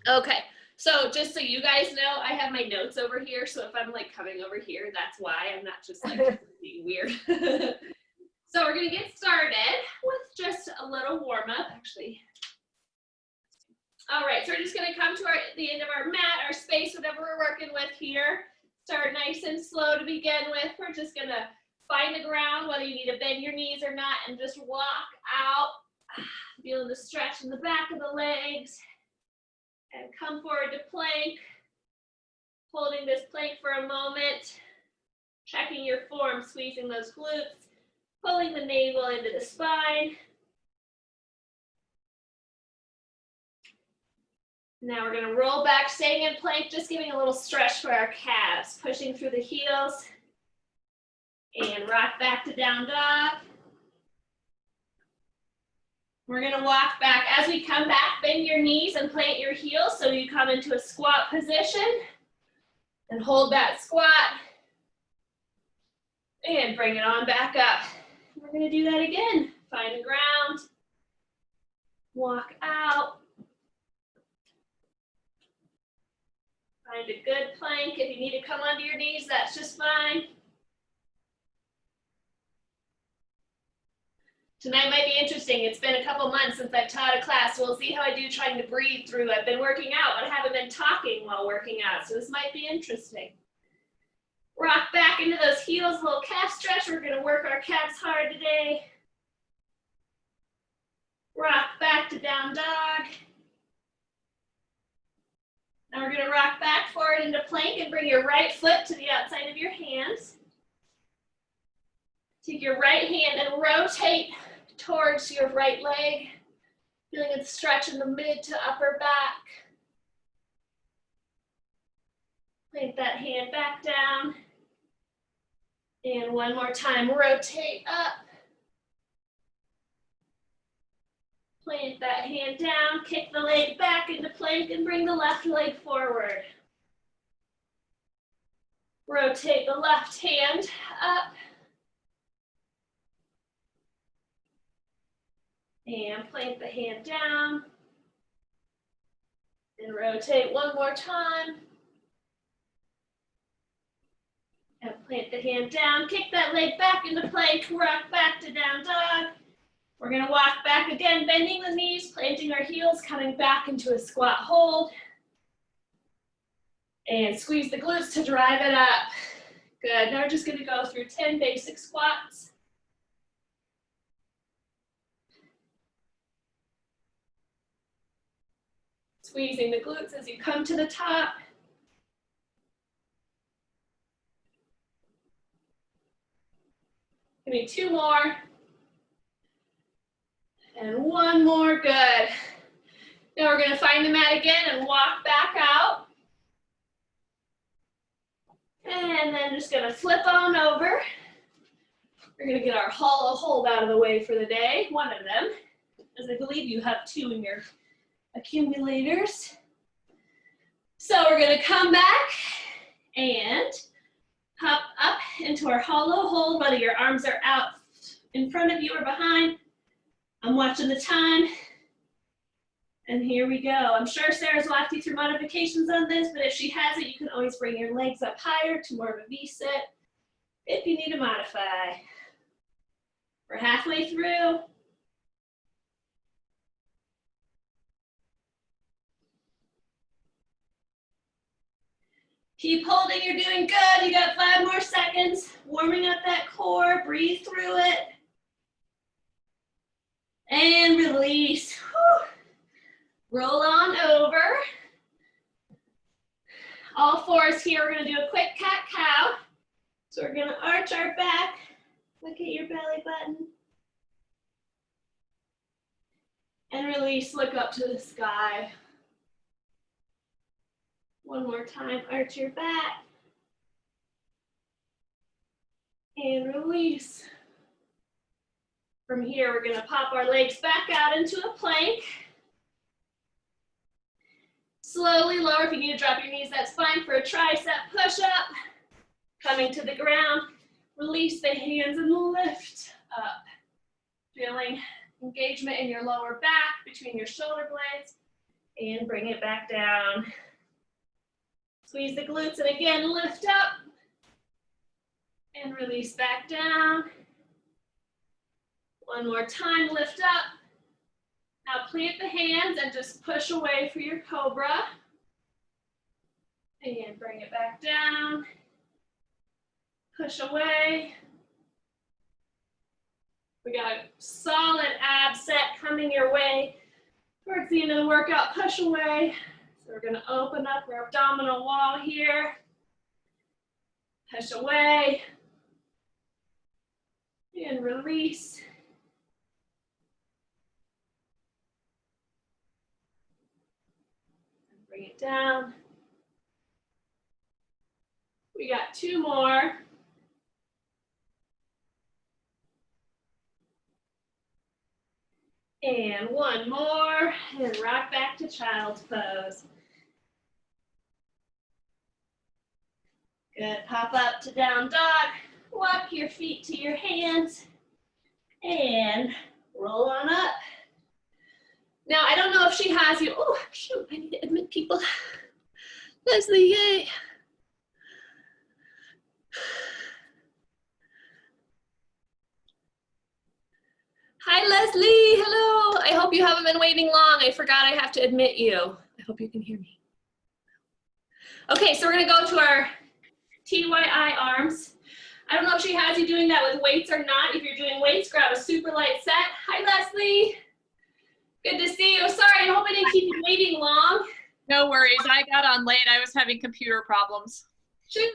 Okay, so just so you guys know, I have my notes over here, so if I'm like coming over here, that's why. I'm not just like being weird. So we're gonna get started with just a little warm up, actually. All right, so we're just gonna come to the end of our mat, our space, whatever we're working with here. Start nice and slow to begin with. We're just gonna find the ground, whether you need to bend your knees or not, and just walk out, feeling the stretch in the back of the legs. And come forward to plank, holding this plank for a moment, checking your form, squeezing those glutes, pulling the navel into the spine. Now we're gonna roll back, staying in plank, just giving a little stretch for our calves, pushing through the heels, and rock back to down dog. We're gonna walk back. As we come back, bend your knees and plant your heels so you come into a squat position. And hold that squat. And bring it on back up. We're gonna do that again. Find the ground. Walk out. Find a good plank. If you need to come onto your knees, that's just fine. Tonight might be interesting. It's been a couple months since I've taught a class, so we'll see how I do trying to breathe through. I've been working out, but I haven't been talking while working out, so this might be interesting. Rock back into those heels, little calf stretch. We're gonna work our calves hard today. Rock back to down dog. Now we're gonna rock back forward into plank and bring your right foot to the outside of your hands. Take your right hand and rotate towards your right leg, feeling a stretch in the mid to upper back. Plant that hand back down. And one more time, rotate up. Plant that hand down, kick the leg back into plank and bring the left leg forward. Rotate the left hand up. And plant the hand down. And rotate one more time. And plant the hand down, kick that leg back into plank, rock back to down dog. We're gonna walk back again, bending the knees, planting our heels, coming back into a squat hold. And squeeze the glutes to drive it up. Good, now we're just gonna go through 10 basic squats. Squeezing the glutes as you come to the top. Give me 2 more. And 1 more, good. Now we're gonna find the mat again and walk back out. And then just gonna flip on over. We're gonna get our hollow hold out of the way for the day, one of them, as I believe you have 2 in your accumulators. So we're gonna come back and hop up into our hollow hold, whether your arms are out in front of you or behind. I'm watching the time. And here we go. I'm sure Sarah's walked you through modifications on this, but if she hasn't, you can always bring your legs up higher to more of a V-sit if you need to modify. We're halfway through. Keep holding, you're doing good. You got 5 more seconds. Warming up that core, breathe through it. And release. Whew. Roll on over. All 4s here, we're gonna do a quick cat-cow. So we're gonna arch our back, look at your belly button. And release, look up to the sky. One more time, arch your back. And release. From here, we're gonna pop our legs back out into a plank. Slowly lower, if you need to drop your knees, that's fine, for a tricep push-up. Coming to the ground, release the hands and lift up. Feeling engagement in your lower back, between your shoulder blades. And bring it back down. Squeeze the glutes and again lift up. And release back down. One more time, lift up. Now plant the hands and just push away for your cobra. And bring it back down. Push away. We got a solid ab set coming your way towards the end of the workout. Push away. So we're gonna open up our abdominal wall here. Push away. And release. And bring it down. We got 2 more. And 1 more, and rock back to child's pose. Good, pop up to down dog. Walk your feet to your hands, and roll on up. Now, I don't know if she has you. Oh, shoot, I need to admit people. Leslie, yay. Hi, Leslie, hello. I hope you haven't been waiting long. I forgot I have to admit you. I hope you can hear me. Okay, so we're gonna go to our TYI arms. I don't know if she has you doing that with weights or not. If you're doing weights, grab a super light set. Hi, Leslie. Good to see you. Sorry, I hope I didn't keep you waiting long. No worries, I got on late. I was having computer problems. Shoot.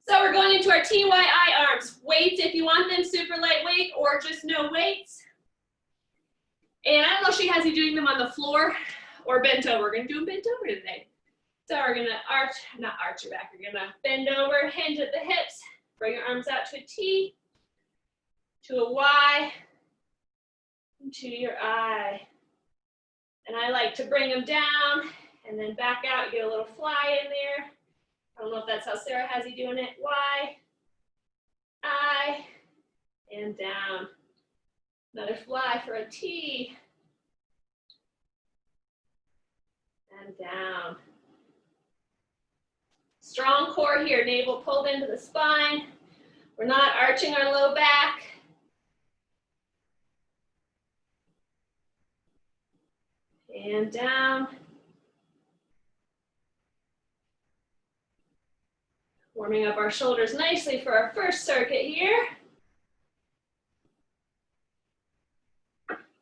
So we're going into our TYI arms. Weights if you want them super lightweight or just no weights. And I don't know if she has you doing them on the floor or bent over. We're gonna do them bent over today. So we're gonna not arch your back. We're gonna bend over, hinge at the hips, bring your arms out to a T, to a Y, and to your I. And I like to bring them down and then back out, get a little fly in there. I don't know if that's how Sarah has you doing it. Y, I, and down. Another fly for a T. And down. Strong core here, navel pulled into the spine. We're not arching our low back. And down. Warming up our shoulders nicely for our first circuit here.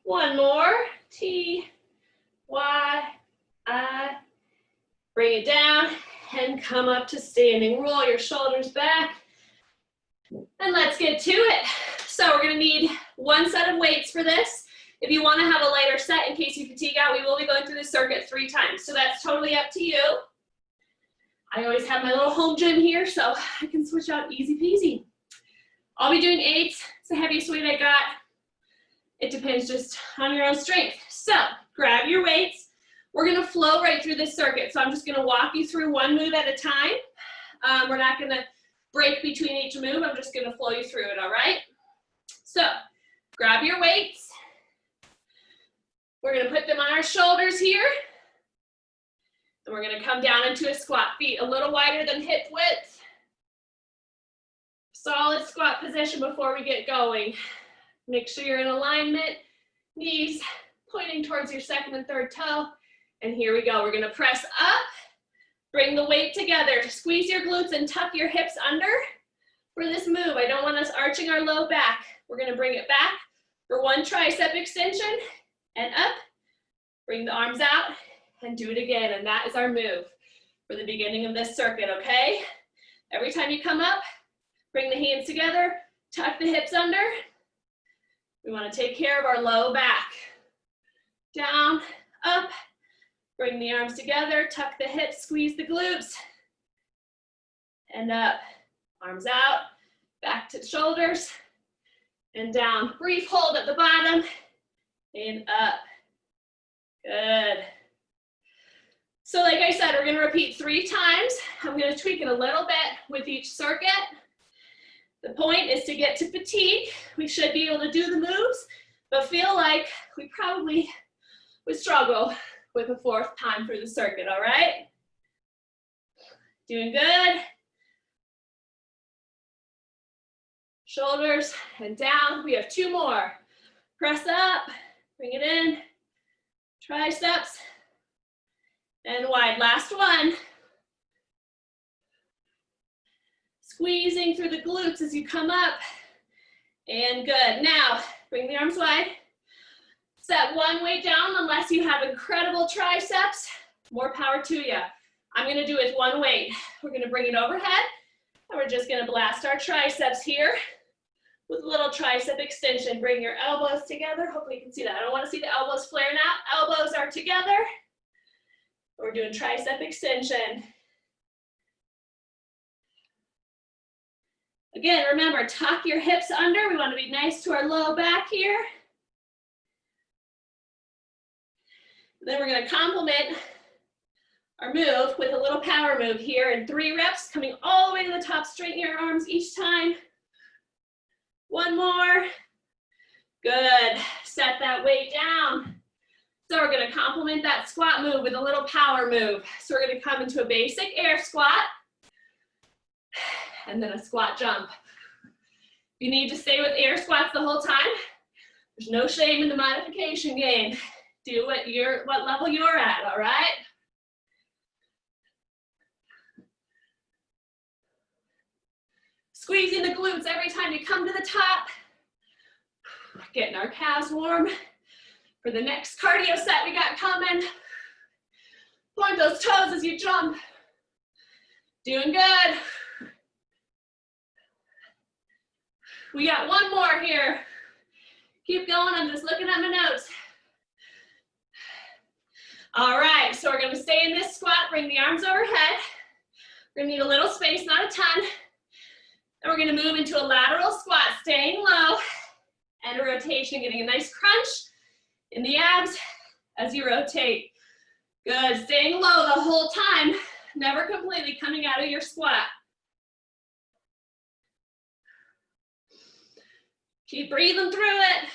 1 more. T, Y, I. Bring it down and come up to standing. Roll your shoulders back. And let's get to it. So we're gonna need 1 set of weights for this. If you wanna have a lighter set in case you fatigue out, we will be going through the circuit 3 times. So that's totally up to you. I always have my little home gym here, so I can switch out easy peasy. I'll be doing 8s. It's the heaviest weight I got. It depends just on your own strength. So grab your weights. We're gonna flow right through this circuit. So I'm just gonna walk you through 1 move at a time. We're not gonna break between each move. I'm just gonna flow you through it, all right? So grab your weights. We're gonna put them on our shoulders here. And we're gonna come down into a squat, feet a little wider than hip width. Solid squat position before we get going. Make sure you're in alignment, knees pointing towards your 2nd and 3rd toe. And here we go, we're gonna press up, bring the weight together, squeeze your glutes and tuck your hips under for this move. I don't want us arching our low back. We're gonna bring it back for 1 tricep extension and up, bring the arms out, and do it again, and that is our move for the beginning of this circuit, okay? Every time you come up, bring the hands together, tuck the hips under. We wanna take care of our low back. Down, up, bring the arms together, tuck the hips, squeeze the glutes, and up. Arms out, back to the shoulders, and down. Brief hold at the bottom, and up. Good. So like I said, we're gonna repeat 3 times. I'm gonna tweak it a little bit with each circuit. The point is to get to fatigue. We should be able to do the moves, but feel like we probably would struggle with a 4th time through the circuit, all right? Doing good. Shoulders and down. We have 2 more. Press up, bring it in. Triceps and wide. Last one. Squeezing through the glutes as you come up. And good. Now, bring the arms wide. Set one weight down unless you have incredible triceps. More power to you. I'm gonna do it with one weight. We're gonna bring it overhead, and we're just gonna blast our triceps here with a little tricep extension. Bring your elbows together. Hopefully you can see that. I don't wanna see the elbows flaring out. Elbows are together. We're doing tricep extension. Again, remember, tuck your hips under. We wanna be nice to our low back here. Then we're gonna complement our move with a little power move here in 3 reps, coming all the way to the top. Straighten your arms each time. 1 more. Good. Set that weight down. So we're gonna complement that squat move with a little power move. So we're gonna come into a basic air squat and then a squat jump. You need to stay with air squats the whole time. There's no shame in the modification game. Do what level you're at, all right? Squeezing the glutes every time you come to the top. Getting our calves warm for the next cardio set we got coming. Point those toes as you jump. Doing good. We got 1 more here. Keep going, I'm just looking at my notes. All right, so we're gonna stay in this squat, bring the arms overhead. We're gonna need a little space, not a ton. And we're gonna move into a lateral squat, staying low, and a rotation, getting a nice crunch in the abs as you rotate. Good, staying low the whole time, never completely coming out of your squat. Keep breathing through it.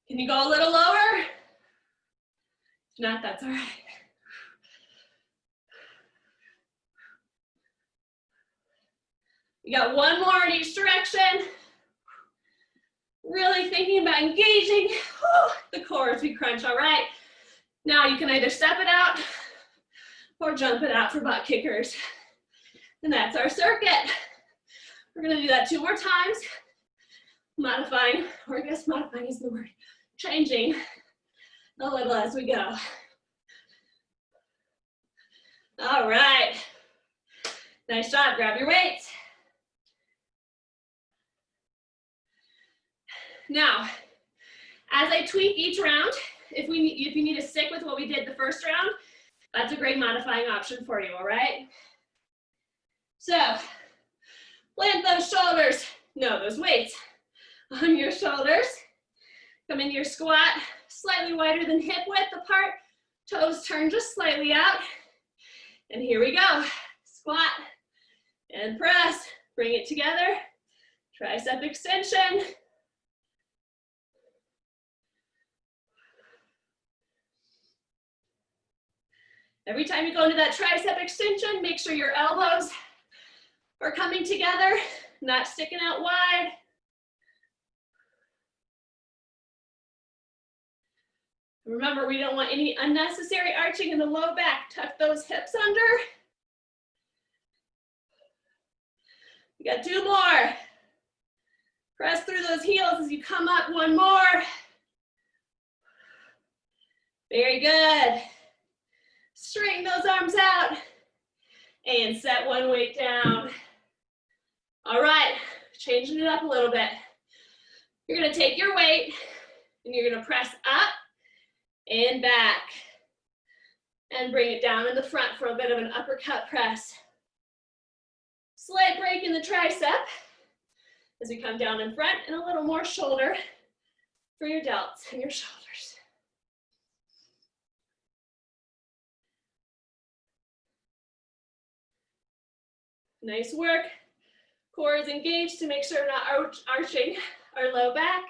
Can you go a little lower? If not, that's all right. You got 1 more in each direction. Really thinking about engaging the core as we crunch, all right? Now you can either step it out or jump it out for butt kickers. And that's our circuit. We're gonna do that 2 more times. Modifying, or I guess modifying is the word. Changing a little as we go. All right. Nice job, grab your weights. Now, as I tweak each round, if you need to stick with what we did the first round, that's a great modifying option for you, all right? So, plant those shoulders, no, those weights on your shoulders. Come into your squat, slightly wider than hip width apart, toes turn just slightly out. And here we go, squat and press, bring it together, tricep extension. Every time you go into that tricep extension, make sure your elbows are coming together, not sticking out wide. Remember, we don't want any unnecessary arching in the low back. Tuck those hips under. We got 2 more. Press through those heels as you come up. 1 more. Very good. Straighten those arms out and set 1 weight down. All right, changing it up a little bit. You're gonna take your weight and you're gonna press up and back and bring it down in the front for a bit of an uppercut press. Slight break in the tricep as we come down in front, and a little more shoulder for your delts and your shoulders. Nice work. Core is engaged to make sure we're not arching our low back.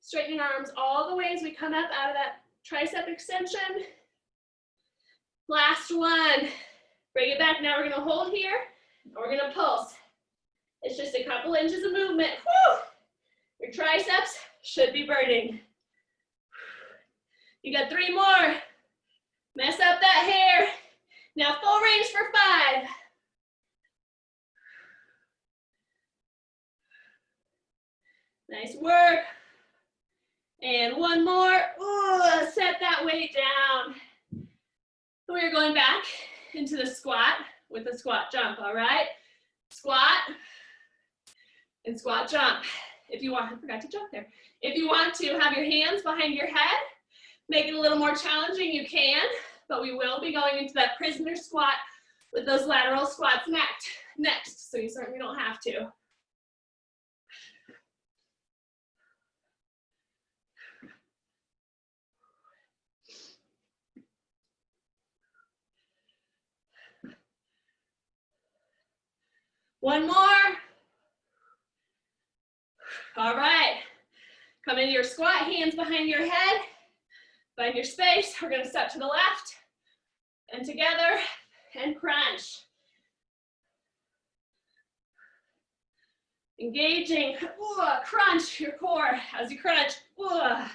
Straightening arms all the way as we come up out of that tricep extension. Last one. Bring it back. Now we're gonna hold here and we're gonna pulse. It's just a couple inches of movement. Woo! Your triceps should be burning. You got 3 more. Mess up that hair. Now full range for 5. Nice work. And one more. Ooh, set that weight down. We're going back into the squat with the squat jump, all right? Squat and squat jump. If you want, I forgot to jump there. If you want to have your hands behind your head, make it a little more challenging, you can, but we will be going into that prisoner squat with those lateral squats next, so you certainly don't have to. One more. All right. Come into your squat, hands behind your head. Find your space. We're going to step to the left and together and crunch. Engaging. Ooh, crunch your core as you crunch. Ooh.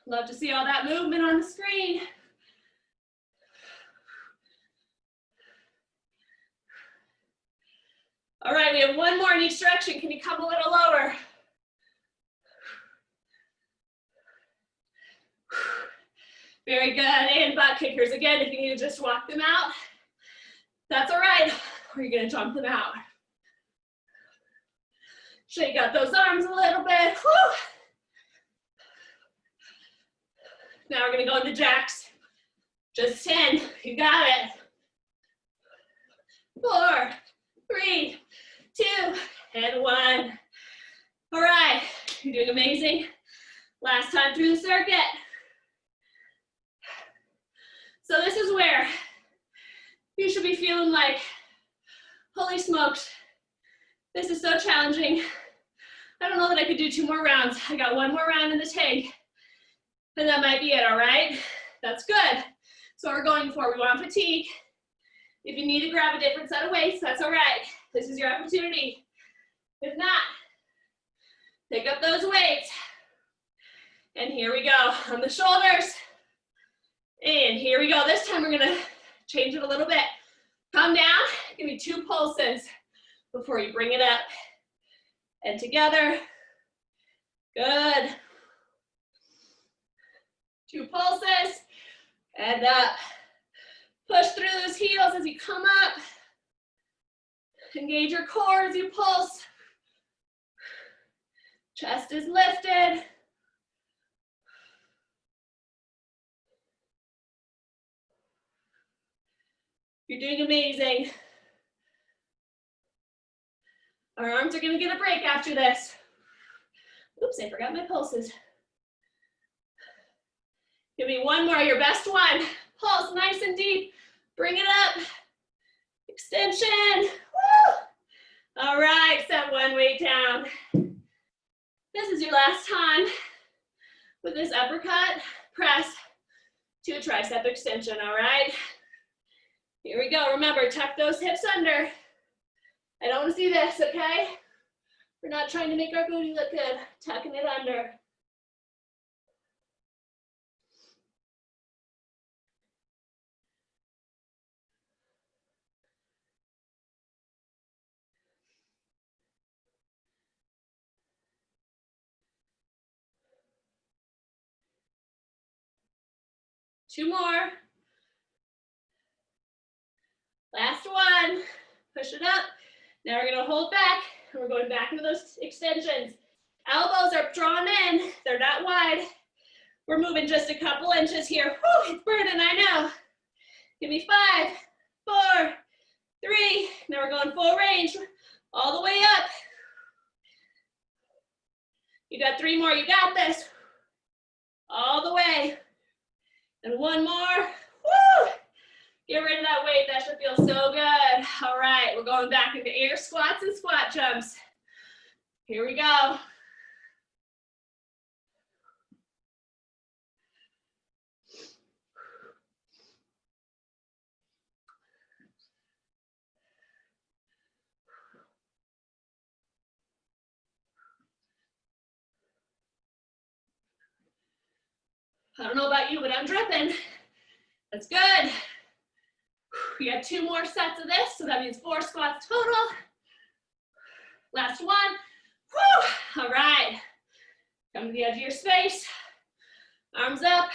Love to see all that movement on the screen. All right, we have one more in each direction. Can you come a little lower? Very good, and butt kickers. Again, if you need to just walk them out, that's all right, or you're gonna jump them out. Shake out those arms a little bit. Whew. Now we're gonna go into jacks. Just 10, you got it. 4, 3, 2, and 1. All right, you're doing amazing. Last time through the circuit. So this is where you should be feeling like, holy smokes, this is so challenging. I don't know that I could do 2 more rounds. I got 1 more round in the tank, and that might be it, all right? That's good. So we're going for, we want fatigue. If you need to grab a different set of weights, that's all right. This is your opportunity. If not, pick up those weights. And here we go on the shoulders. And here we go. This time we're gonna change it a little bit. Come down, give me 2 pulses before you bring it up. And together, good. 2 pulses, and up. Push through those heels as you come up. Engage your core as you pulse. Chest is lifted. You're doing amazing. Our arms are gonna get a break after this. Oops, I forgot my pulses. Give me 1 more, your best one. Pulse nice and deep. Bring it up. Extension. Woo! All right, set 1 weight down. This is your last time with this uppercut press to a tricep extension, all right? Here we go. Remember, tuck those hips under. I don't want to see this, okay? We're not trying to make our booty look good. Tucking it under. Two more. Last one. Push it up. Now we're gonna hold back, and we're going back into those extensions. Elbows are drawn in. They're not wide. We're moving just a couple inches here. Whew, it's burning, I know. Give me 5, 4, 3. Now we're going full range, all the way up. You got 3 more, you got this. All the way. And 1 more. Woo! Get rid of that weight. That should feel so good. All right, we're going back into air squats and squat jumps. Here we go. I don't know about you, but I'm dripping. That's good. We got 2 more sets of this, so that means 4 squats total. Last one. Whew. All right. Come to the edge of your space. Arms up.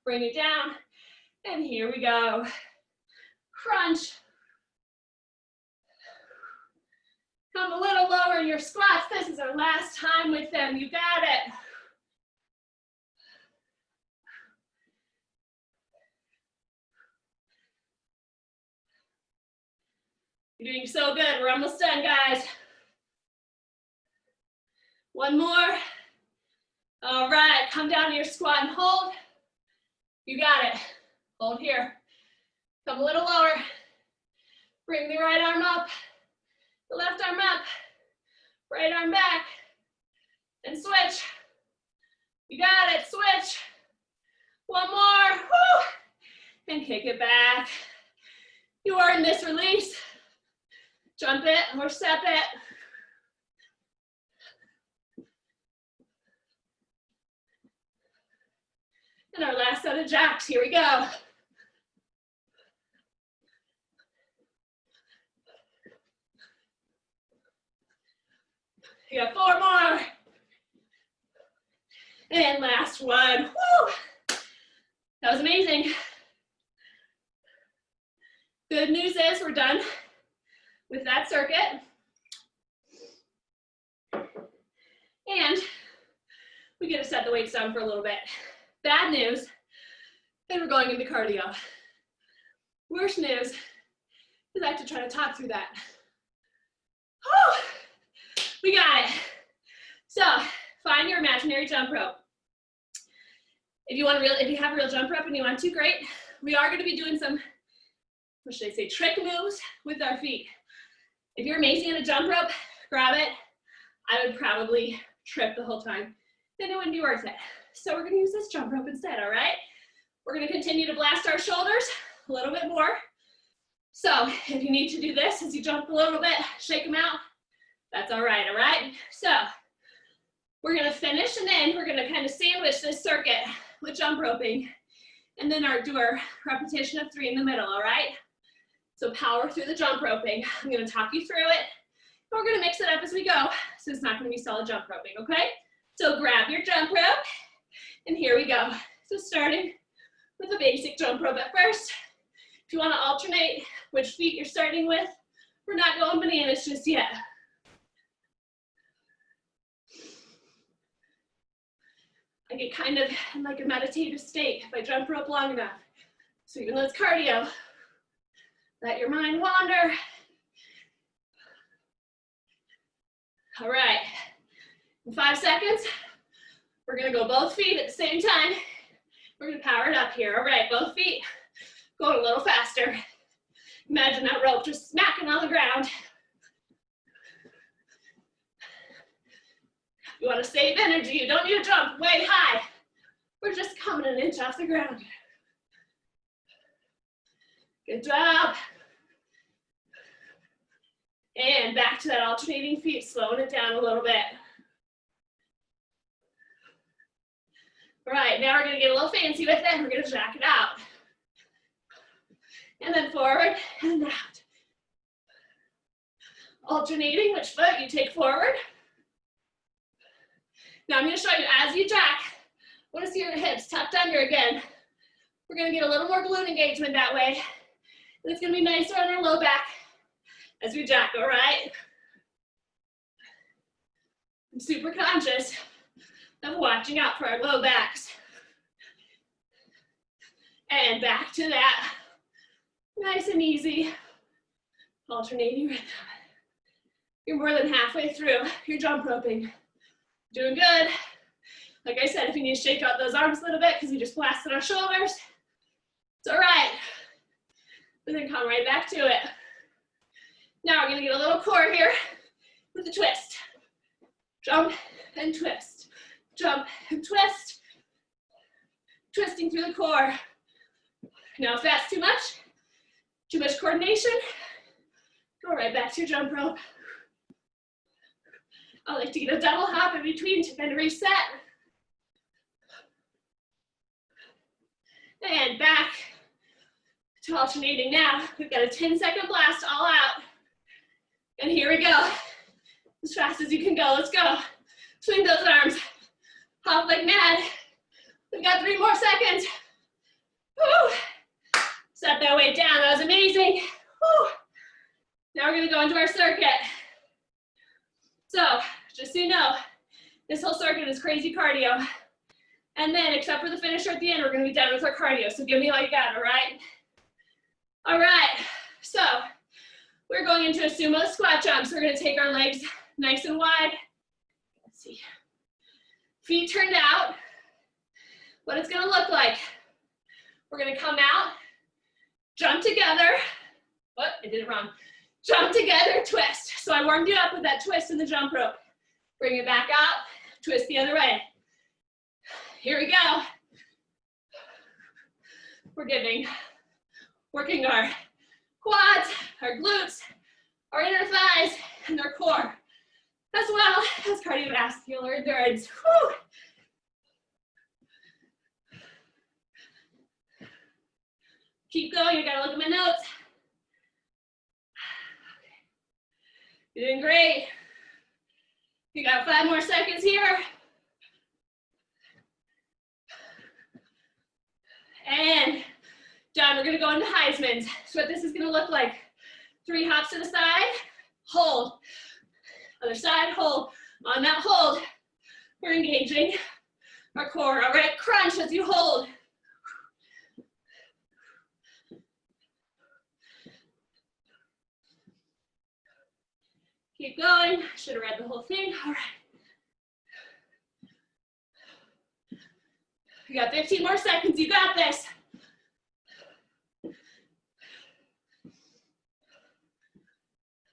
Bring it down. And here we go. Crunch. Come a little lower in your squats. This is our last time with them. You got it. You're doing so good. We're almost done, guys. One more. All right, come down to your squat and hold. You got it. Hold here. Come a little lower. Bring the right arm up, the left arm up, right arm back, and switch. You got it, switch. One more, woo, and kick it back. You are in this release. Jump it or step it. And our last set of jacks, here we go. You got 4 more. And last one, woo. That was amazing. Good news is we're done with that circuit. And we get to set the weights down for a little bit. Bad news, then we're going into cardio. Worst news is I have to try to talk through that. Whew. We got it. So find your imaginary jump rope. If you have a real jump rope and you want to, great. We are going to be doing some, what should I say, trick moves with our feet. If you're amazing at a jump rope, grab it. I would probably trip the whole time. Then it wouldn't be worth it. So we're gonna use this jump rope instead, all right? We're gonna continue to blast our shoulders a little bit more. So if you need to do this as you jump a little bit, shake them out, that's all right, all right? So we're gonna finish and then we're gonna kind of sandwich this circuit with jump roping and then do our repetition of 3 in the middle, all right? So power through the jump roping. I'm gonna talk you through it. And we're gonna mix it up as we go, so it's not gonna be solid jump roping, okay? So grab your jump rope, and here we go. So starting with a basic jump rope at first. If you wanna alternate which feet you're starting with, we're not going bananas just yet. I get kind of in like a meditative state if I jump rope long enough. So even though it's cardio, let your mind wander. All right, in 5 seconds, we're gonna go both feet at the same time. We're gonna power it up here. All right, both feet going a little faster. Imagine that rope just smacking on the ground. You wanna save energy, you don't need to jump way high. We're just coming an inch off the ground. Good job. And back to that alternating feet, slowing it down a little bit. All right, now we're gonna get a little fancy with it. We're gonna jack it out. And then forward and out. Alternating which foot you take forward. Now I'm gonna show you as you jack, I wanna see your hips tucked under again. We're gonna get a little more glute engagement that way. And it's gonna be nicer on our low back as we jack, all right? I'm super conscious of watching out for our low backs. And back to that. Nice and easy. Alternating rhythm. You're more than halfway through your jump roping. Doing good. Like I said, if you need to shake out those arms a little bit because we just blasted our shoulders, it's all right. and then come right back to it. Now we're gonna get a little core here with a twist. Jump and twist, jump and twist. Twisting through the core. Now if that's too much coordination, go right back to your jump rope. I like to get a double hop in between to then reset. And back to alternating now. We've got a 10-second blast all out. And here we go. As fast as you can go, let's go. Swing those arms, hop like mad. We've got 3 more seconds. Woo. Set that weight down, that was amazing. Woo. Now we're gonna go into our circuit. So, just so you know, this whole circuit is crazy cardio. And then, except for the finisher at the end, we're gonna be done with our cardio. So give me all you got, all right? All right, so we're going into a sumo squat jump. So we're gonna take our legs nice and wide. Let's see. Feet turned out. What it's gonna look like. We're gonna come out, jump together. Oh, I did it wrong. Jump together, twist. So I warmed you up with that twist in the jump rope. Bring it back up, twist the other way. Here we go. We're working our quads, our glutes, our inner thighs, and our core, as well as cardiovascular endurance. Whew. Keep going, I gotta look at my notes. You're doing great. You got 5 more seconds here. And done, we're gonna go into Heisman's. So what this is gonna look like, 3 hops to the side, hold. Other side, hold. On that hold, we're engaging our core. All right, crunch as you hold. Keep going. Should have read the whole thing. All right. You got 15 more seconds. You got this.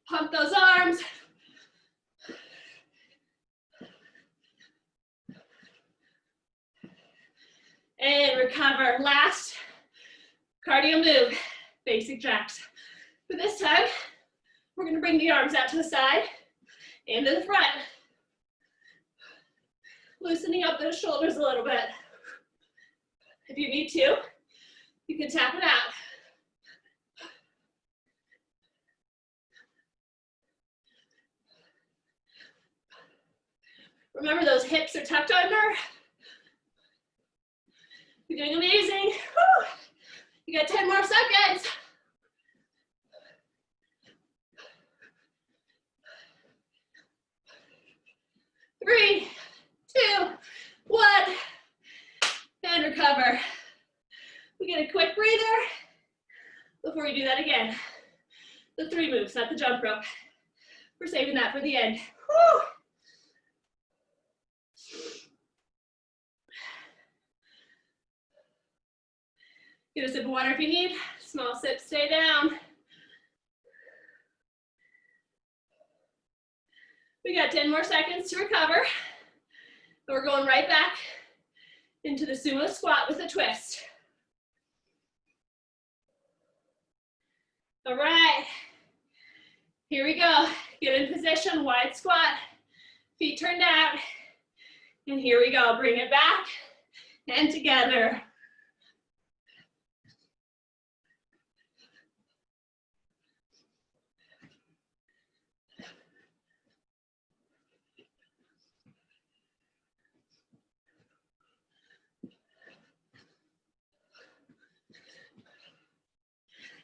Pump those arms. And recover. Last cardio move, basic jacks. For this time, we're gonna bring the arms out to the side and to the front. Loosening up those shoulders a little bit. If you need to, you can tap it out. Remember, those hips are tucked under. You're doing amazing. Woo. You got 10 more seconds. Three, two, one, and recover. We get a quick breather before we do that again. The 3 moves, not the jump rope. We're saving that for the end. Woo. Get a sip of water if you need. Small sip, stay down. We got 10 more seconds to recover. And we're going right back into the sumo squat with a twist. All right, here we go. Get in position, wide squat, feet turned out. And here we go, bring it back and together.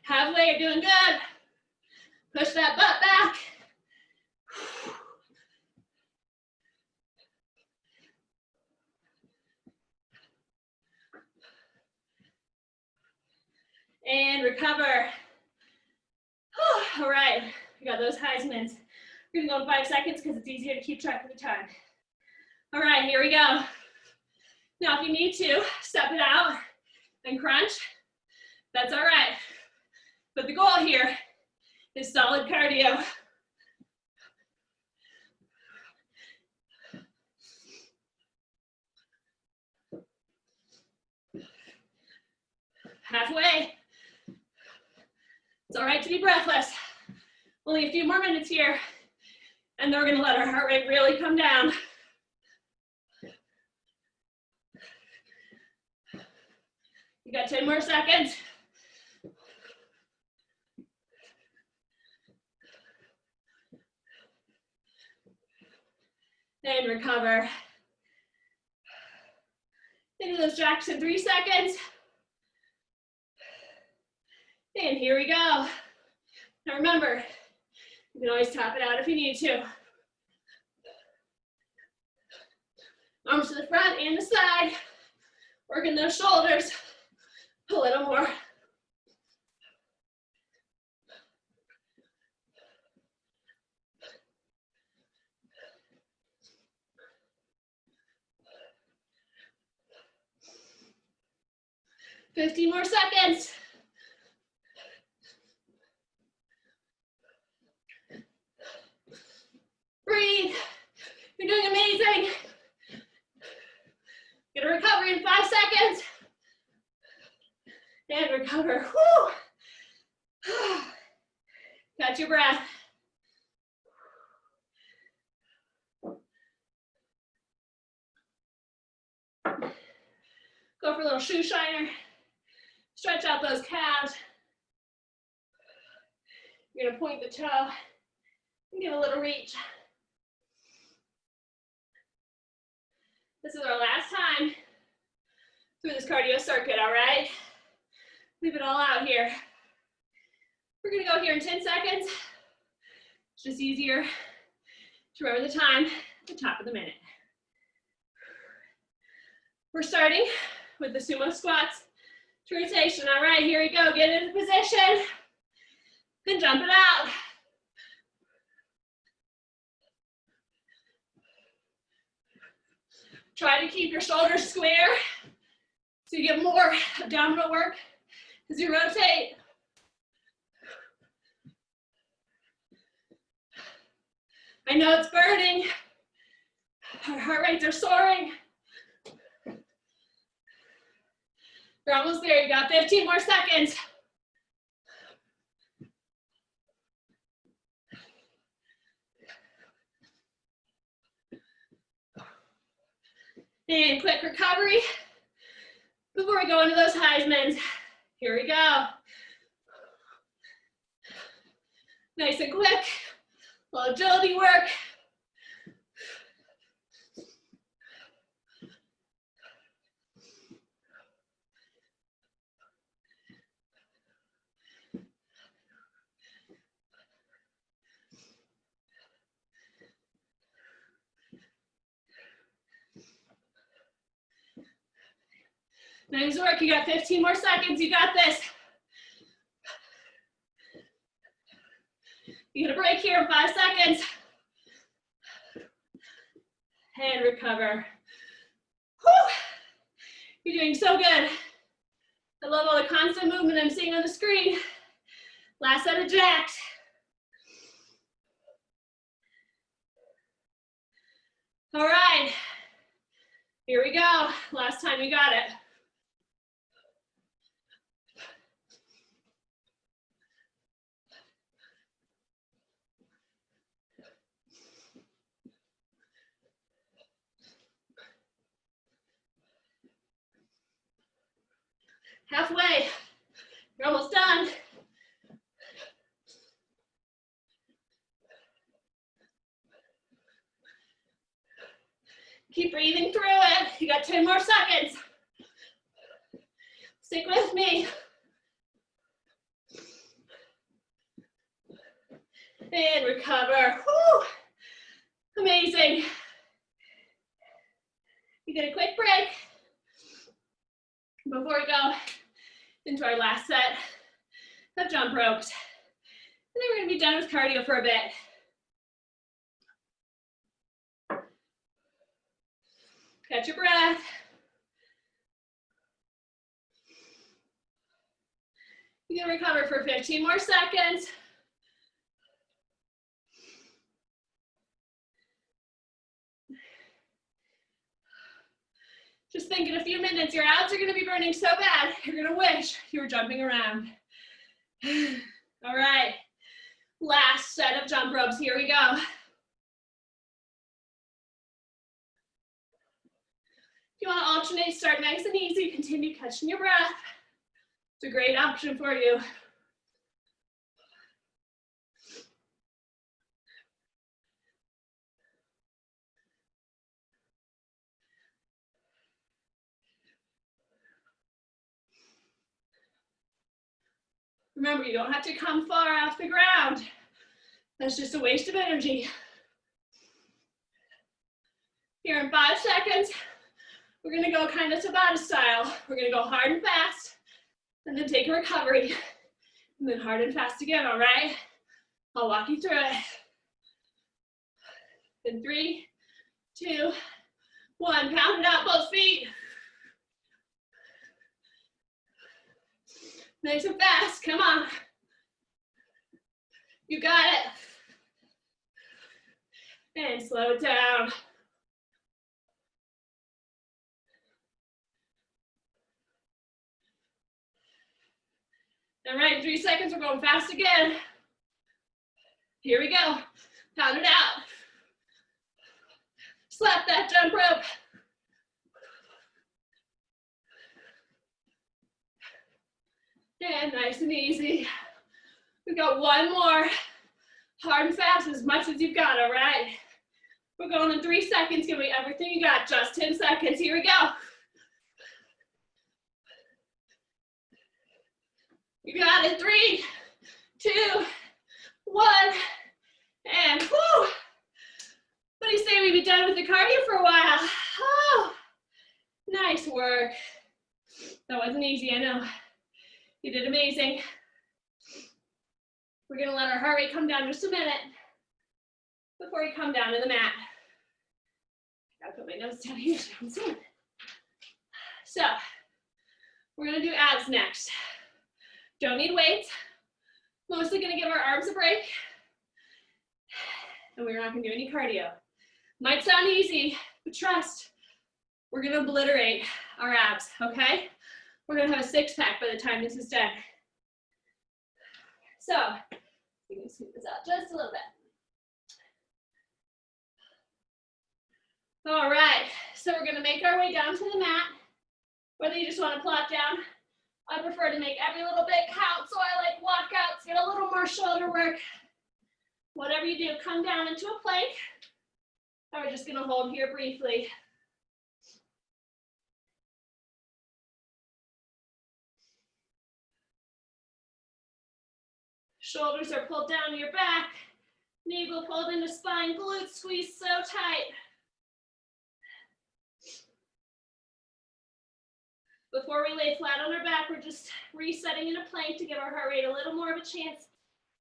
Halfway, you're doing good. Push that butt back. And recover. All right, we got those Heismans. We're gonna go in 5 seconds because it's easier to keep track of the time. All right, here we go. Now, if you need to, step it out and crunch. That's all right. But the goal here is solid cardio. Halfway. It's all right to be breathless. Only a few more minutes here, and then we're gonna let our heart rate really come down. You got 10 more seconds. And recover. Into those jacks in 3 seconds. And here we go. Now remember, you can always top it out if you need to. Arms to the front and the side. Working those shoulders a little more. $15 more seconds. Breathe. You're doing amazing. Get a recovery in 5 seconds. And recover. Whew. Catch your breath. Go for a little shoe shiner. Stretch out those calves. You're gonna point the toe and give a little reach. This is our last time through this cardio circuit, all right? Leave it all out here. We're gonna go here in 10 seconds. It's just easier to remember the time at the top of the minute. We're starting with the sumo squats to rotation. All right, here we go. Get into position and jump it out. Try to keep your shoulders square so you get more abdominal work as you rotate. I know it's burning. Our heart rates are soaring. You're almost there. You got 15 more seconds. And quick recovery before we go into those Heismans. Here we go. Nice and quick. A little agility work. Nice work. You got 15 more seconds. You got this. You get a break here in 5 seconds. And recover. Whew. You're doing so good. I love all the constant movement I'm seeing on the screen. Last set of jacks. All right. Here we go. Last time you got it. Halfway. You're almost done. Keep breathing through it. You got 10 more seconds. Stick with me. And recover. Whew. Amazing. You get a quick break before we go into our last set of jump ropes. And then we're gonna be done with cardio for a bit. Catch your breath. You can recover for 15 more seconds. Just think in a few minutes, your abs are gonna be burning so bad, you're gonna wish you were jumping around. All right, last set of jump ropes, here we go. If you wanna alternate, start nice and easy, continue catching your breath. It's a great option for you. Remember, you don't have to come far off the ground. That's just a waste of energy. Here in 5 seconds, we're gonna go kind of Tabata style. We're gonna go hard and fast, and then take a recovery, and then hard and fast again, all right? I'll walk you through it. In 3, 2, 1, pound it out, both feet. Nice and fast, come on. You got it. And slow it down. All right, in 3 seconds, we're going fast again. Here we go. Pound it out. Slap that jump rope. And nice and easy. We got one more. Hard and fast, as much as you've got, all right? We're going in 3 seconds. Give me everything you got. Just 10 seconds. Here we go. You got it. 3, 2, 1, and whoo! What do you say we be done with the cardio for a while? Oh, nice work. That wasn't easy, I know. You did amazing. We're gonna let our heart rate come down just a minute before we come down to the mat. Gotta put my nose down here so I'm seeing it. So, we're gonna do abs next. Don't need weights. Mostly gonna give our arms a break. And we're not gonna do any cardio. Might sound easy, but trust, we're gonna obliterate our abs, okay? We're gonna have a 6-pack by the time this is done. So, you can scoot this out just a little bit. All right, so we're gonna make our way down to the mat. Whether you just wanna plop down, I prefer to make every little bit count, so I like walkouts, get a little more shoulder work. Whatever you do, come down into a plank. And we're just gonna hold here briefly. Shoulders are pulled down to your back. Navel pulled into spine, glutes squeezed so tight. Before we lay flat on our back, we're just resetting in a plank to give our heart rate a little more of a chance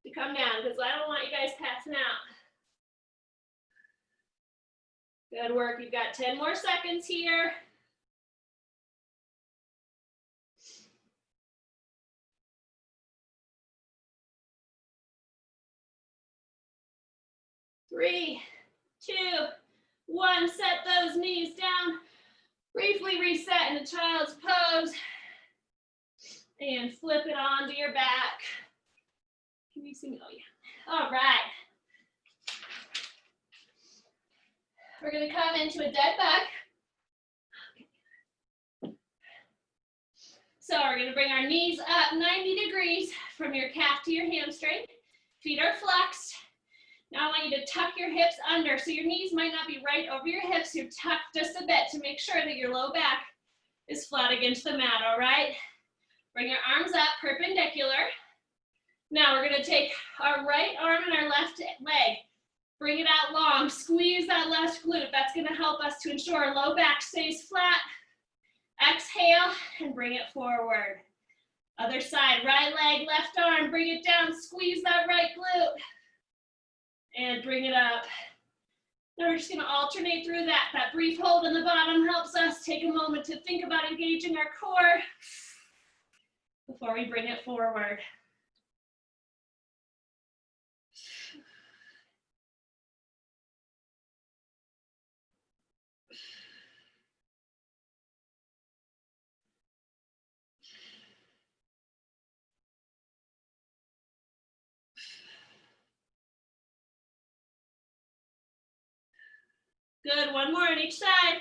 to come down, because I don't want you guys passing out. Good work. You've got 10 more seconds here. Three, 2, 1. Set those knees down. Briefly reset into child's pose. And flip it onto your back. Can you see me? Oh, yeah. All right. We're going to come into a dead bug. So we're going to bring our knees up 90 degrees from your calf to your hamstring. Feet are flexed. Now I want you to tuck your hips under. So your knees might not be right over your hips. You're tucked just a bit to make sure that your low back is flat against the mat, all right? Bring your arms up perpendicular. Now we're going to take our right arm and our left leg. Bring it out long. Squeeze that left glute. That's going to help us to ensure our low back stays flat. Exhale and bring it forward. Other side, right leg, left arm. Bring it down. Squeeze that right glute. And bring it up. Now we're just going to alternate through that. That brief hold in the bottom helps us take a moment to think about engaging our core. before we bring it forward. Good, one more on each side.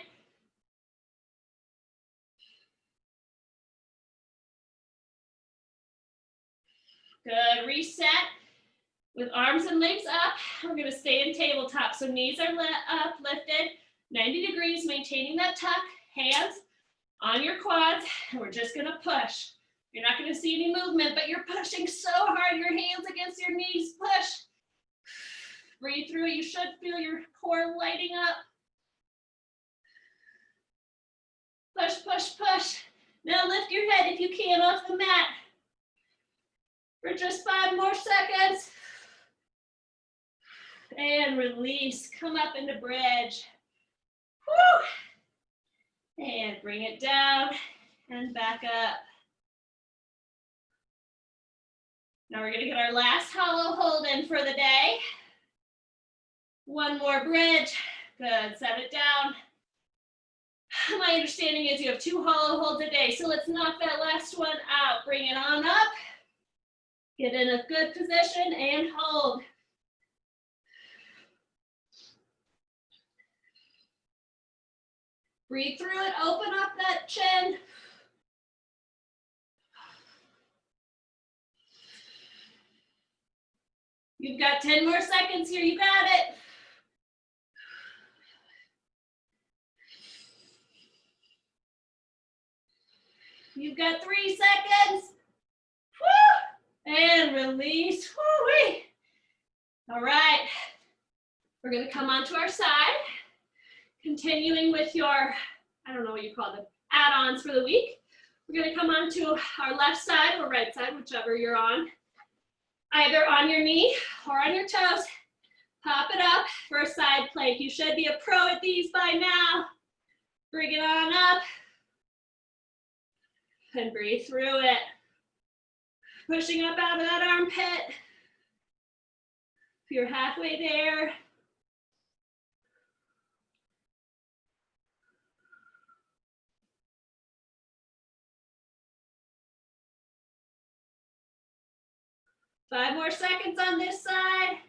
Good, reset with arms and legs up. We're gonna stay in tabletop. So knees are up, lifted, 90 degrees, maintaining that tuck, hands on your quads, and we're just gonna push. You're not gonna see any movement, but you're pushing so hard, your hands against your knees, push. Breathe through it, you should feel your core lighting up. Push, push, push. Now lift your head if you can off the mat. For just 5 more seconds. And release, come up into bridge. Woo! And bring it down and back up. Now we're gonna get our last hollow hold in for the day. One more bridge, good, set it down. My understanding is you have 2 hollow holds a day, so let's knock that last one out. Bring it on up. Get in a good position and hold. Breathe through it, open up that chin. You've got 10 more seconds here, you got it. You've got 3 seconds. Woo! And release. Woo-wee. All right. We're gonna come onto our side. Continuing with your, I don't know what you call them, add-ons for the week. We're gonna come onto our left side or right side, whichever you're on. Either on your knee or on your toes. Pop it up for a side plank. You should be a pro at these by now. Bring it on up. And breathe through it. Pushing up out of that armpit. If you're halfway there. Five more seconds on this side.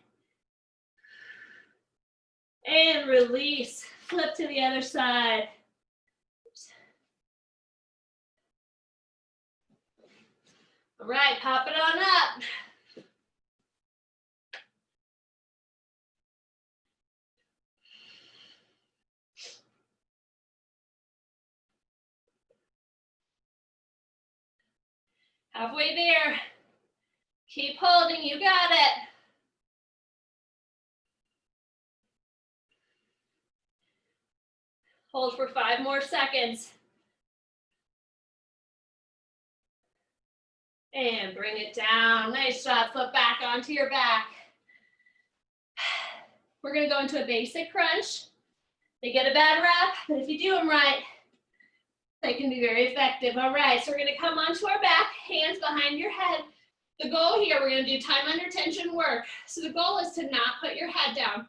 And release. Flip to the other side. All right, pop it on up. Halfway there. Keep holding, you got it. Hold for 5 more seconds. And bring it down. Nice job. Flip back onto your back. We're gonna go into a basic crunch. They get a bad rap, but if you do them right, they can be very effective. All right, so we're gonna come onto our back, hands behind your head. The goal here, we're gonna do time under tension work. So the goal is to not put your head down.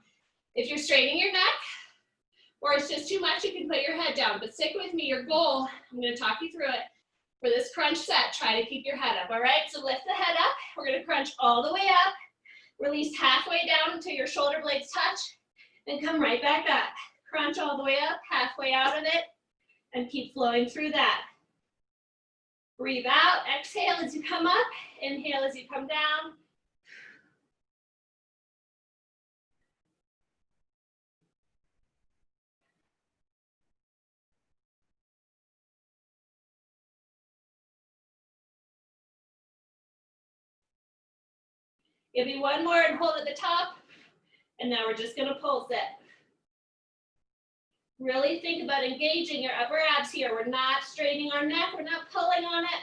If you're straining your neck, or it's just too much, you can put your head down, but stick with me. Your goal, I'm gonna talk you through it. For this crunch set, try to keep your head up, all right? So lift the head up. We're gonna crunch all the way up. Release halfway down until your shoulder blades touch, and come right back up. Crunch all the way up, halfway out of it, and keep flowing through that. Breathe out, exhale as you come up, inhale as you come down. Give me one more and hold at the top. And now we're just gonna pulse it. Really think about engaging your upper abs here. We're not straining our neck, we're not pulling on it.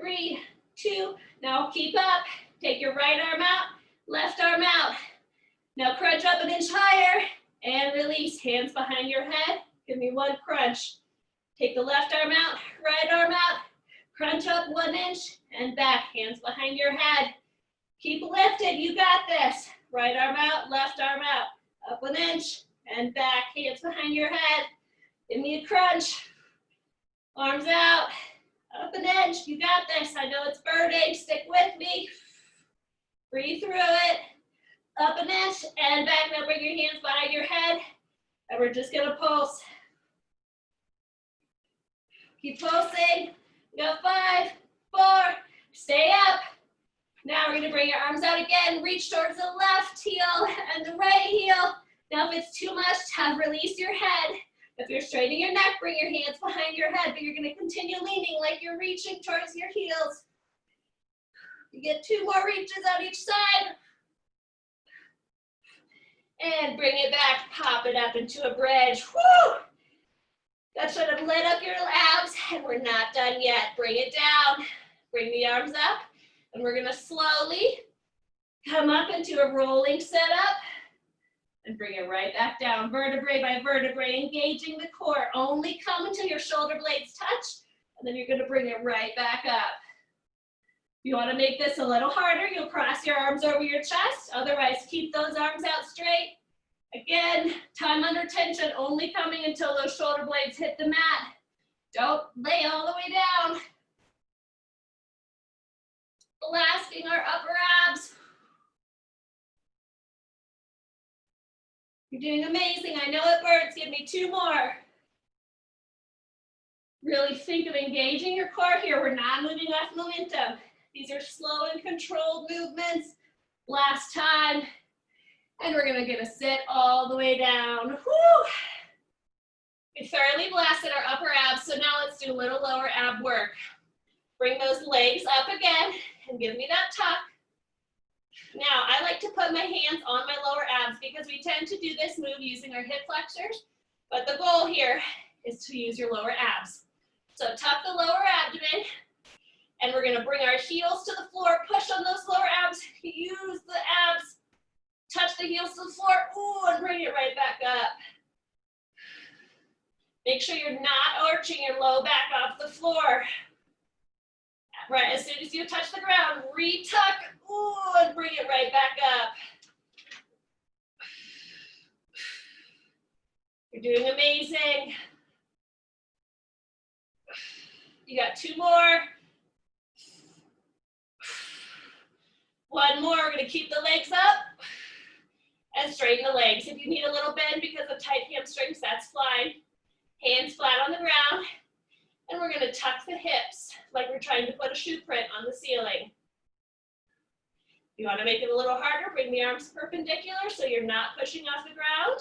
3, 2, now keep up. Take your right arm out, left arm out. Now crunch up an inch higher and release, hands behind your head. Give me one crunch. Take the left arm out, right arm out, Crunch up 1 inch and back, hands behind your head. Keep lifted, you got this. Right arm out, left arm out. Up 1 inch and back, hands behind your head. Give me a crunch. Arms out, up 1 inch, you got this. I know it's burning, stick with me. Breathe through it. Up 1 inch and back. Now bring your hands behind your head. And we're just gonna pulse. Keep pulsing. We got 5, 4, stay up. Now we're gonna bring your arms out again. Reach towards the left heel and the right heel. Now if it's too much, release your head. If you're straightening your neck, bring your hands behind your head, but you're gonna continue leaning like you're reaching towards your heels. You get 2 more reaches on each side. And bring it back, pop it up into a bridge. Woo! That should have lit up your abs, and we're not done yet. Bring it down, bring the arms up, and we're gonna slowly come up into a rolling setup and bring it right back down, vertebrae by vertebrae, engaging the core. Only come until your shoulder blades touch, and then you're gonna bring it right back up. If you wanna make this a little harder, you'll cross your arms over your chest. Otherwise, keep those arms out straight. Again, time under tension, only coming until those shoulder blades hit the mat. Don't lay all the way down. Blasting our upper abs. You're doing amazing. I know it burns. Give me 2 more. Really think of engaging your core here. We're not moving off momentum. These are slow and controlled movements. Last time. And we're gonna sit all the way down. Woo! We thoroughly blasted our upper abs, so now let's do a little lower ab work. Bring those legs up again and give me that tuck. Now, I like to put my hands on my lower abs because we tend to do this move using our hip flexors, but the goal here is to use your lower abs. So tuck the lower abdomen, and we're gonna bring our heels to the floor, push on those lower abs, use the abs, touch the heels to the floor, ooh, and bring it right back up. Make sure you're not arching your low back off the floor. Right, as soon as you touch the ground, retuck, ooh, and bring it right back up. You're doing amazing. You got 2 more. 1 more, we're gonna keep the legs up and straighten the legs. If you need a little bend because of tight hamstrings, that's fine. Hands flat on the ground. And we're gonna tuck the hips like we're trying to put a shoe print on the ceiling. If you wanna make it a little harder, bring the arms perpendicular so you're not pushing off the ground.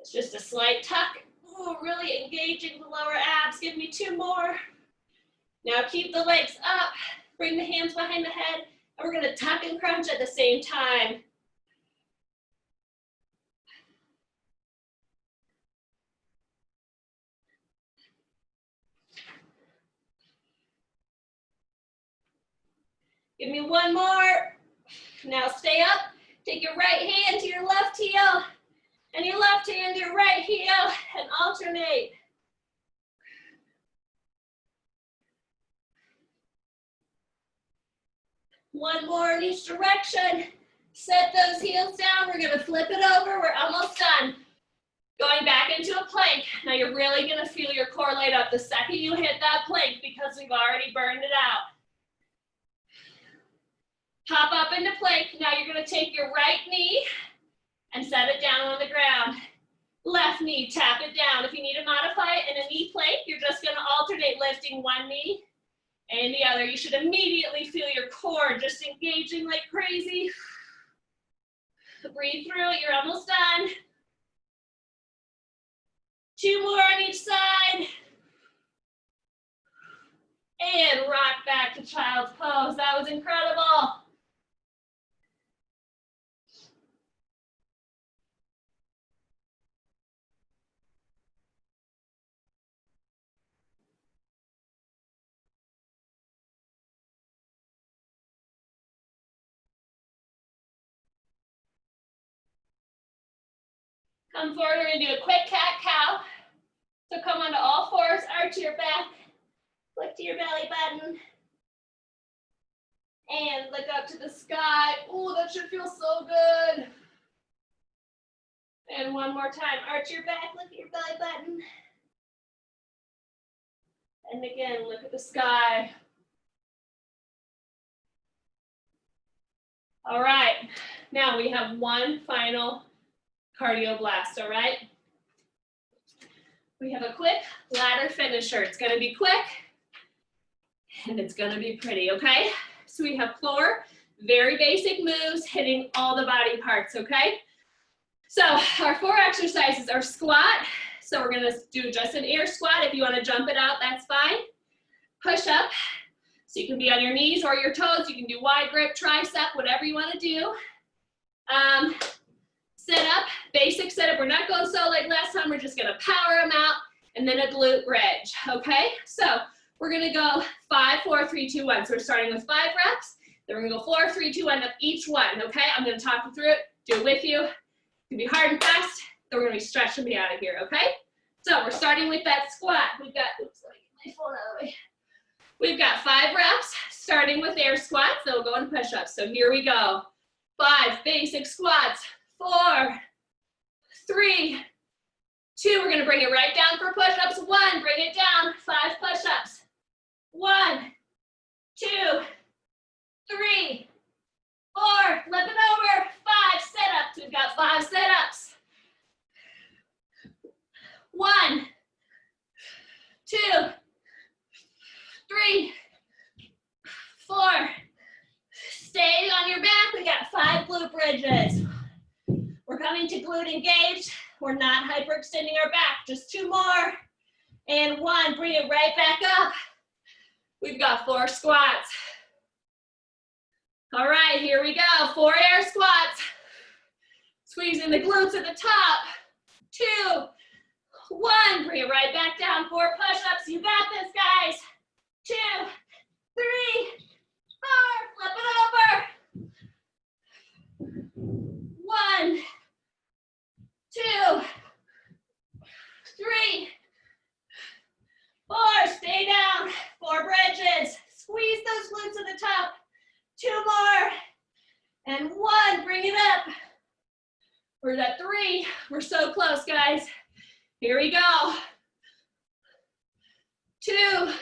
It's just a slight tuck. Ooh, really engaging the lower abs. Give me 2 more. Now keep the legs up, bring the hands behind the head, and we're gonna tuck and crunch at the same time. Give me 1 more. Now stay up. Take your right hand to your left heel and your left hand to your right heel and alternate. One more in each direction. Set those heels down. We're gonna flip it over. We're almost done. Going back into a plank. Now you're really gonna feel your core light up the second you hit that plank because we've already burned it out. Hop up into plank. Now you're gonna take your right knee and set it down on the ground. Left knee, tap it down. If you need to modify it in a knee plank, you're just gonna alternate lifting one knee and the other. You should immediately feel your core just engaging like crazy. Breathe through it, you're almost done. 2 more on each side. And rock back to child's pose. That was incredible. Come forward, we're gonna do a quick cat-cow. So come onto all fours, arch your back, look to your belly button, and look up to the sky. Ooh, that should feel so good. And one more time, arch your back, look at your belly button. And again, look at the sky. All right, now we have one final cardio blast, all right? We have a quick ladder finisher. It's gonna be quick and it's gonna be pretty, okay? So we have 4 very basic moves hitting all the body parts, okay? So our 4 exercises are squat. So we're gonna do just an air squat. If you wanna jump it out, that's fine. Push up. So you can be on your knees or your toes. You can do wide grip, tricep, whatever you wanna do. Sit up, basic sit up. We're not going so like last time. We're just gonna power them out and then a glute bridge, okay? So we're gonna go 5, 4, 3, 2, 1. So we're starting with 5 reps. Then we're gonna go 4, 3, 2, 1 up each one, okay? I'm gonna talk you through it, do it with you. It's gonna be hard and fast. Then we're gonna be stretching me out of here, okay? So we're starting with that squat. We've got, oops, let me get my phone out of the way. We've got 5 reps, starting with air squats. Then we'll go into push-ups. So here we go. 5 basic squats. 4, 3, 2, we're gonna bring it right down for push-ups. 1, bring it down, 5 push-ups. 1, 2, 3, 4, flip it over, 5 sit-ups. We've got 5 sit-ups. 1, 2, 3, 4. Stay on your back, we got 5 glute bridges. We're coming to glute engaged. We're not hyperextending our back. Just 2 more. And 1, bring it right back up. We've got 4 squats. All right, here we go. 4 air squats. Squeezing the glutes at the top. 2, 1, bring it right back down. 4 push-ups. You got this, guys. 2, 3, 4. Flip it over. 1, 2, 3, 4. Stay down. 4 bridges. Squeeze those glutes at the top. 2 more. And 1. Bring it up. We're at 3. We're so close, guys. Here we go. 2,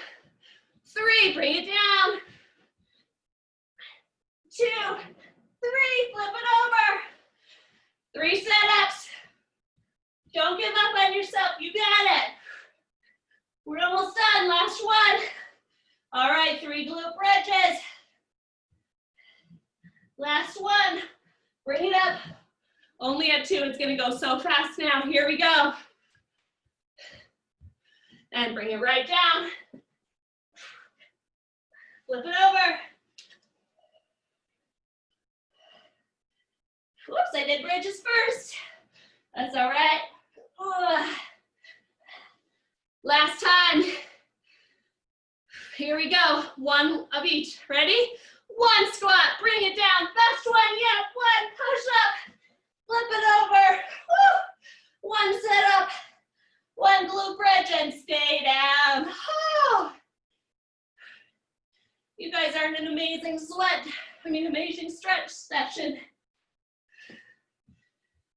3. Bring it down. 2, 3. Flip it over. 3 sit-ups. Don't give up on yourself. You got it. We're almost done. Last one. All right, 3 glute bridges. Last one. Bring it up. Only at 2. It's going to go so fast now. Here we go. And bring it right down. Flip it over. Whoops, I did bridges first. That's all right. Last time. Here we go. 1 of each. Ready? 1 squat. Bring it down. Best one yet. 1 push up. Flip it over. Woo. 1 sit up. 1 glute bridge and stay down. Oh. You guys earned an amazing amazing stretch session.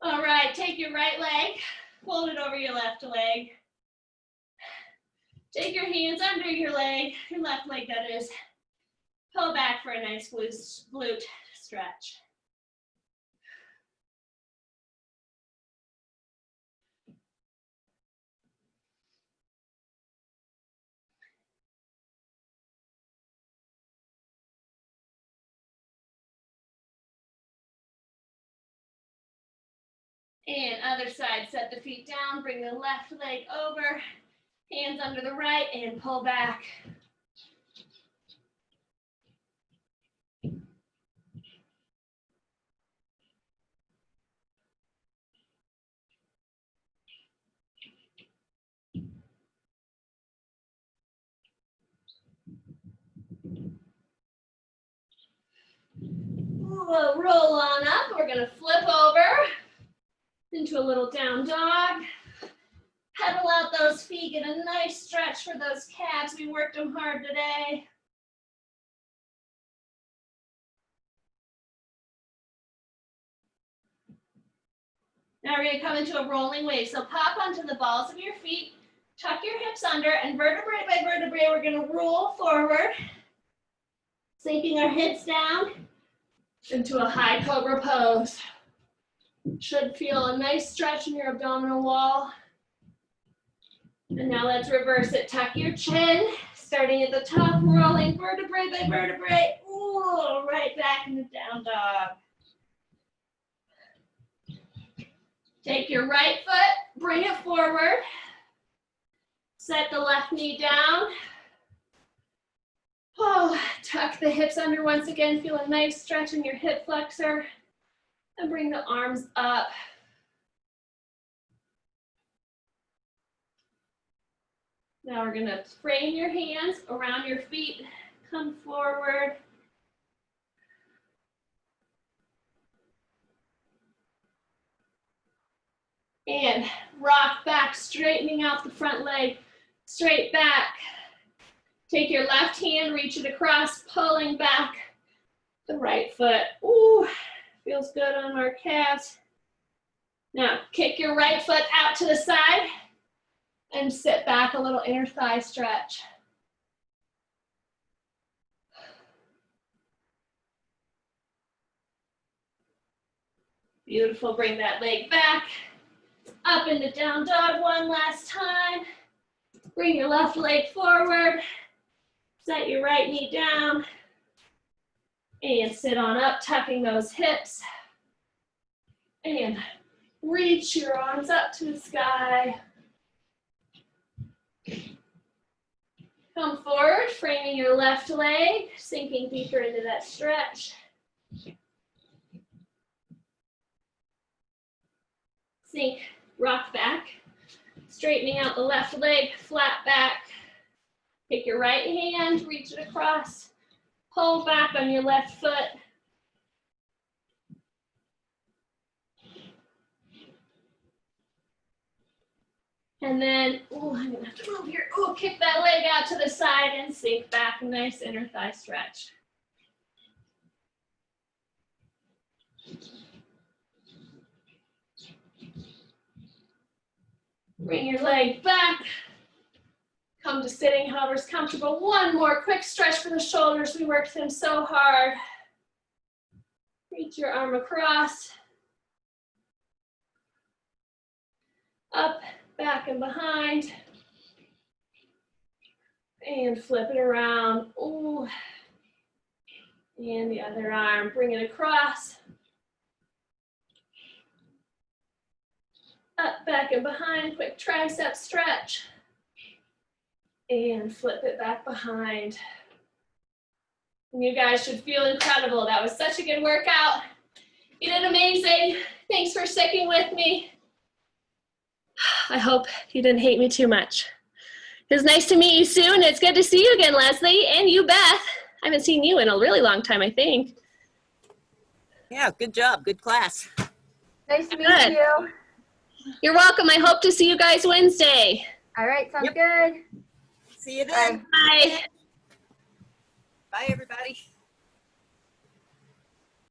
All right, take your right leg, fold it over your left leg. Take your hands under your leg, your left leg that is. Pull back for a nice glute stretch. And other side, set the feet down, bring the left leg over, hands under the right, and pull back. We'll roll on up. We're going to flip over into a little down dog. Pedal out those feet, get a nice stretch for those calves. We worked them hard today. Now we're gonna come into a rolling wave. So pop onto the balls of your feet, tuck your hips under, and vertebrae by vertebrae, we're gonna roll forward, sinking our hips down into a high cobra pose. Should feel a nice stretch in your abdominal wall. And now let's reverse it. Tuck your chin, starting at the top, rolling vertebrae by vertebrae. Ooh, right back into down dog. Take your right foot, bring it forward. Set the left knee down. Oh, tuck the hips under once again. Feel a nice stretch in your hip flexor. And bring the arms up. Now we're gonna frame your hands around your feet. Come forward. And rock back, straightening out the front leg. Straight back. Take your left hand, reach it across, pulling back the right foot. Ooh, feels good on our calves. Now, kick your right foot out to the side and sit back, a little inner thigh stretch. Beautiful, bring that leg back. Up into down dog one last time. Bring your left leg forward. Set your right knee down. And sit on up, tucking those hips. And reach your arms up to the sky. Come forward, framing your left leg, sinking deeper into that stretch. Sink, rock back, straightening out the left leg, flat back. Take your right hand, reach it across, pull back on your left foot. And then, oh, I'm gonna have to move here. Oh, kick that leg out to the side and sink back, a nice inner thigh stretch. Bring your leg back. Come to sitting, however's comfortable. One more quick stretch for the shoulders. We worked them so hard. Reach your arm across. Up, back and behind. And flip it around. Ooh. And the other arm, bring it across. Up, back and behind, quick tricep stretch. And flip it back behind. And you guys should feel incredible. That was such a good workout. You did amazing. Thanks for sticking with me. I hope you didn't hate me too much. It was nice to meet you, Sue, and it's good to see you again, Leslie, and you, Beth. I haven't seen you in a really long time, I think. Yeah, good job. Good class. Nice to meet Good. you. You're welcome. I hope to see you guys Wednesday. All right, sounds Yep. good. See you then. Bye. Bye. Bye, everybody.